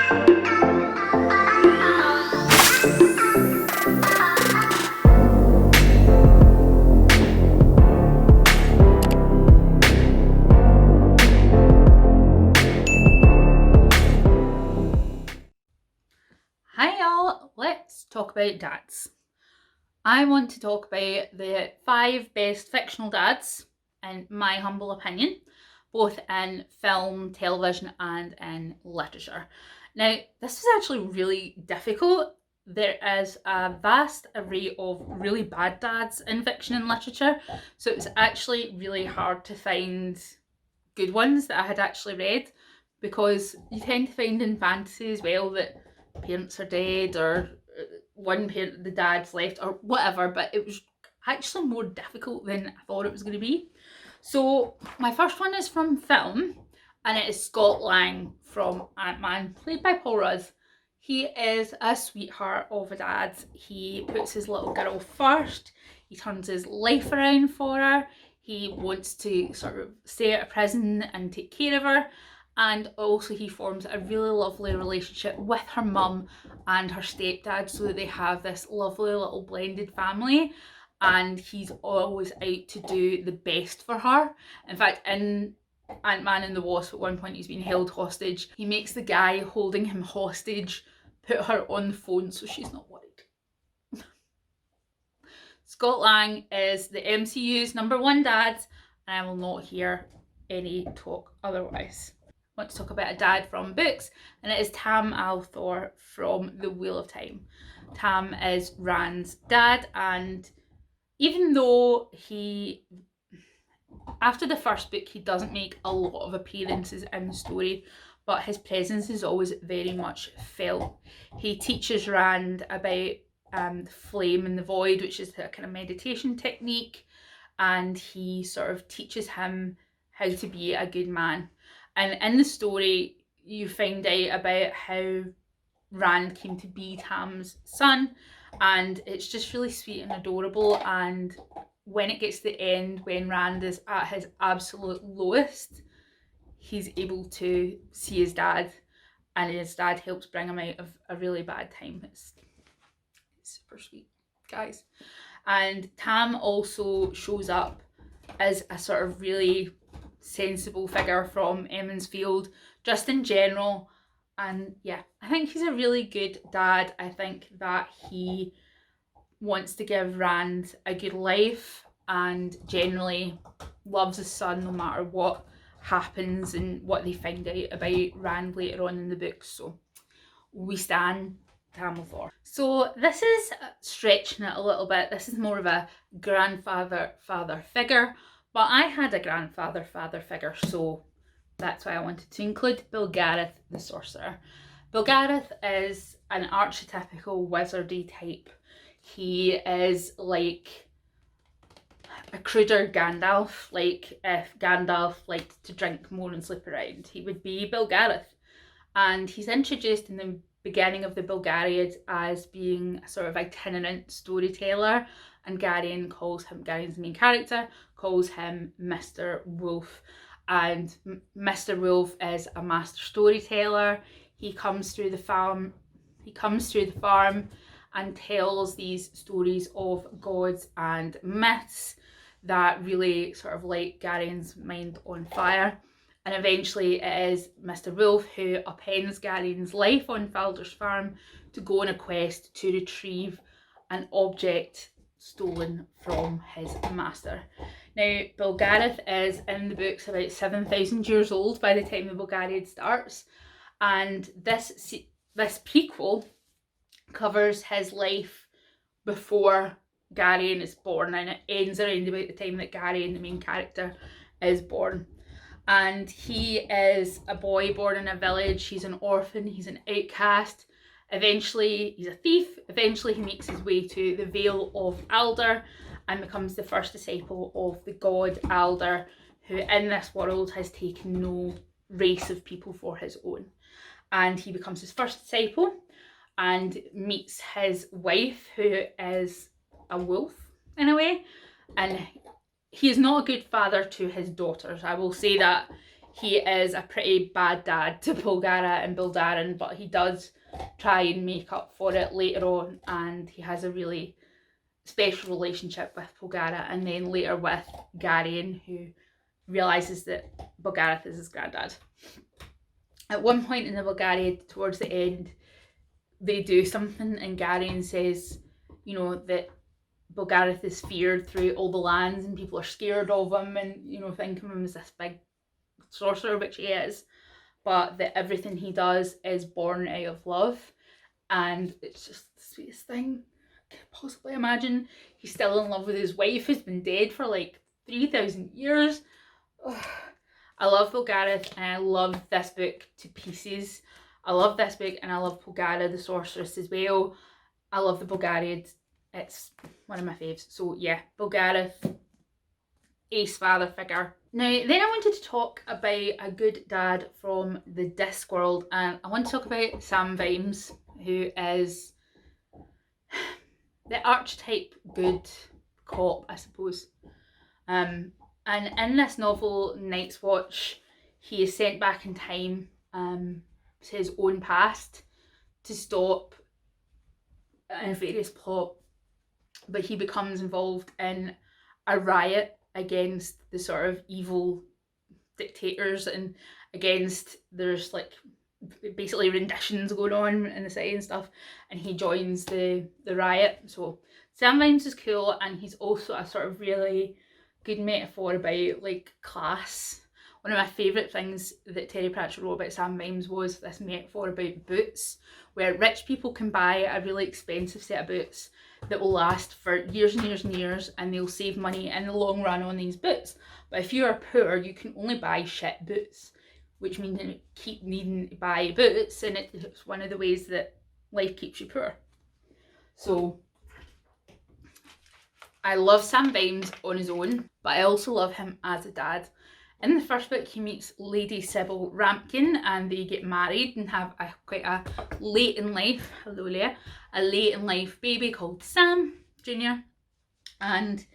Hi y'all, let's talk about dads. I want to talk about the 5 best fictional dads, in my humble opinion, both in film, television and in literature. Now, this is actually really difficult. There is a vast array of really bad dads in fiction and literature, so it was actually really hard to find good ones that I had actually read, because you tend to find in fantasy as well that parents are dead, or one parent, the dad's left, or whatever, but it was actually more difficult than I thought it was going to be. So my first one is from film, and it is Scott Lang from Ant-Man, played by Paul Rudd. He is a sweetheart of a dad. He puts his little girl first. He turns his life around for her. He wants to sort of stay out of prison and take care of her. And also he forms a really lovely relationship with her mum and her stepdad, so that they have this lovely little blended family, and he's always out to do the best for her. In fact, in Ant-Man and the Wasp, at one point he's being held hostage. He makes the guy holding him hostage put her on the phone so she's not worried. Scott Lang is the MCU's #1 dad, and I will not hear any talk otherwise. I want to talk about a dad from books, and it is Tam Althor from The Wheel of Time. Tam is Rand's dad, and even though after the first book, he doesn't make a lot of appearances in the story, but his presence is always very much felt. He teaches Rand about the flame and the void, which is a kind of meditation technique, and he sort of teaches him how to be a good man. And in the story, you find out about how Rand came to be Tam's son, and it's just really sweet and adorable. And when it gets to the end, when Rand is at his absolute lowest, he's able to see his dad, and his dad helps bring him out of a really bad time. It's super sweet, guys. And Tam also shows up as a sort of really sensible figure from Emond's Field, just in general. And yeah, I think he's a really good dad. I think that he wants to give Rand a good life, and generally loves his son no matter what happens and what they find out about Rand later on in the book. So we stan Tam Althor. So this is stretching it a little bit. This is more of a grandfather figure, but I had a grandfather figure, so that's why I wanted to include Bill Gareth the Sorcerer. Bill Gareth is an archetypical wizardy type. He is like a cruder Gandalf. Like if Gandalf liked to drink more and sleep around, he would be Bill Gareth. And he's introduced in the beginning of the Bulgariad as being a sort of itinerant storyteller, and Garion's the main character, calls him Mr. Wolf. And Mr. Wolf is a master storyteller. He comes through the farm and tells these stories of gods and myths that really sort of light Garion's mind on fire. And eventually it is Mr. Wolf who upends Garion's life on Falder's farm to go on a quest to retrieve an object stolen from his master. Now, Bill Gareth is in the books about 7,000 years old by the time the Bulgariad starts, and this prequel covers his life before Garion is born, and it ends around about the time that Garion, the main character, is born. And he is a boy born in a village. He's an orphan, he's an outcast. Eventually he's a thief. Eventually he makes his way to the Vale of Alder and becomes the first disciple of the god Alder, who in this world has taken no race of people for his own. And he becomes his first disciple and meets his wife, who is a wolf in a way. And he is not a good father to his daughters. I will say that he is a pretty bad dad to Bulgara and Bildarin, but he does try and make up for it later on, and he has a really special relationship with Bulgara, and then later with Garion, who realises that Bulgarith is his granddad. At one point in the Bulgaria, towards the end, they do something, and Garion says, you know, that Bulgarith is feared through all the lands, and people are scared of him, and you know, think of him as this big sorcerer, which he is, but that everything he does is born out of love, and it's just the sweetest thing I could possibly imagine. He's still in love with his wife, who's been dead for like 3,000 years. Ugh. I love Bulgarith, and I love this book to pieces. I love this book, and I love Bulgara the sorceress as well. I love the Bulgariad. It's one of my faves. So yeah, Bulgarith, ace father figure. Now, then I wanted to talk about a good dad from the Discworld, and I want to talk about Sam Vimes, who is the archetype good cop, I suppose. And in this novel, Night's Watch, he is sent back in time to his own past to stop a nefarious plot, but he becomes involved in a riot against the sort of evil dictators, and against, there's like basically renditions going on in the city and stuff, and he joins the riot. So Sam Vimes is cool, and he's also a sort of really good metaphor about like class. One of my favourite things that Terry Pratchett wrote about Sam Vimes was this metaphor about boots, where rich people can buy a really expensive set of boots that will last for years and years and years, and they'll save money in the long run on these boots. But if you are poor, you can only buy shit boots, which means you keep needing to buy boots, and it's one of the ways that life keeps you poor. So I love Sam Vimes on his own, but I also love him as a dad. In the first book, he meets Lady Sybil Rampkin, and they get married and have quite a late in life, hello Leah, a late in life baby called Sam Jr. And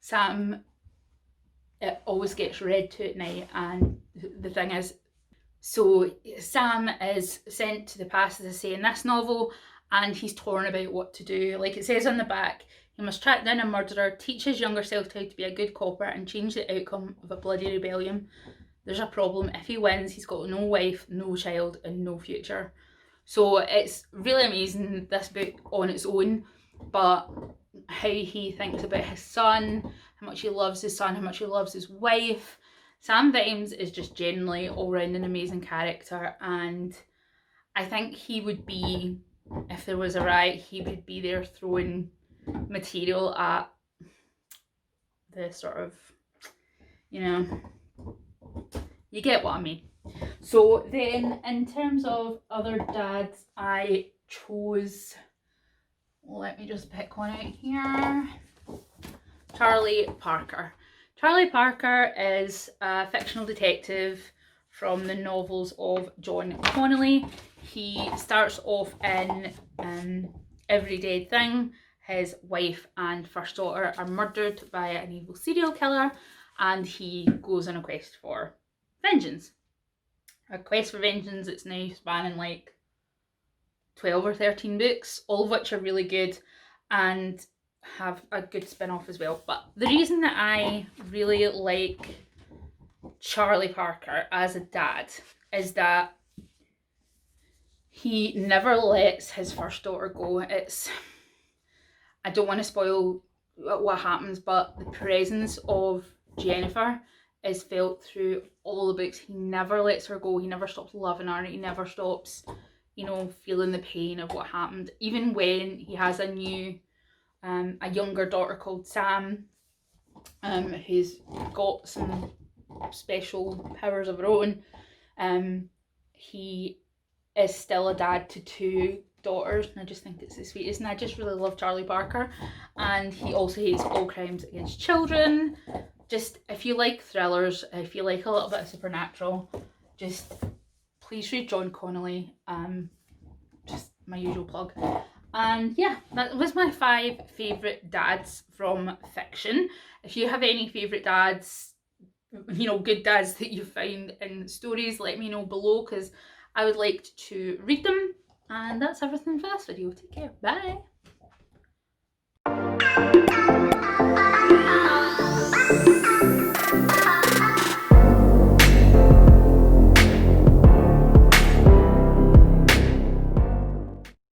Sam, it always gets read to at night, and the thing is, so Sam is sent to the past, as I say in this novel, and he's torn about what to do. Like it says on the back, he must track down a murderer, teach his younger self how to be a good copper, and change the outcome of a bloody rebellion. There's a problem. If he wins, he's got no wife, no child, and no future. So it's really amazing, this book on its own, but how he thinks about his son, how much he loves his son, how much he loves his wife. Sam Vimes is just generally all round an amazing character, and I think he would be, if there was a riot, he would be there throwing material at the sort of, you know, you get what I mean. So then in terms of other dads, I chose, let me just pick one out here, Charlie Parker. Charlie Parker is a fictional detective from the novels of John Connolly. He starts off in Every Dead Thing. His wife and first daughter are murdered by an evil serial killer, and he goes on a quest for vengeance. A quest for vengeance that's now spanning like 12 or 13 books, all of which are really good and have a good spin-off as well. But the reason that I really like Charlie Parker as a dad is that he never lets his first daughter go. I don't want to spoil what happens, but the presence of Jennifer is felt through all the books. He never lets her go. He never stops loving her. He never stops, you know, feeling the pain of what happened. Even when he has a younger daughter called Sam, who's got some special powers of her own, he is still a dad to two daughters, and I just think it's the sweetest, and I just really love Charlie Parker. And he also hates all crimes against children. Just, if you like thrillers, if you like a little bit of supernatural, just please read John Connolly. Just my usual plug. And yeah, that was my 5 favourite dads from fiction. If you have any favourite dads you know, good dads that you find in stories. Let me know below, because I would like to read them. And that's everything for this video. Take care. Bye.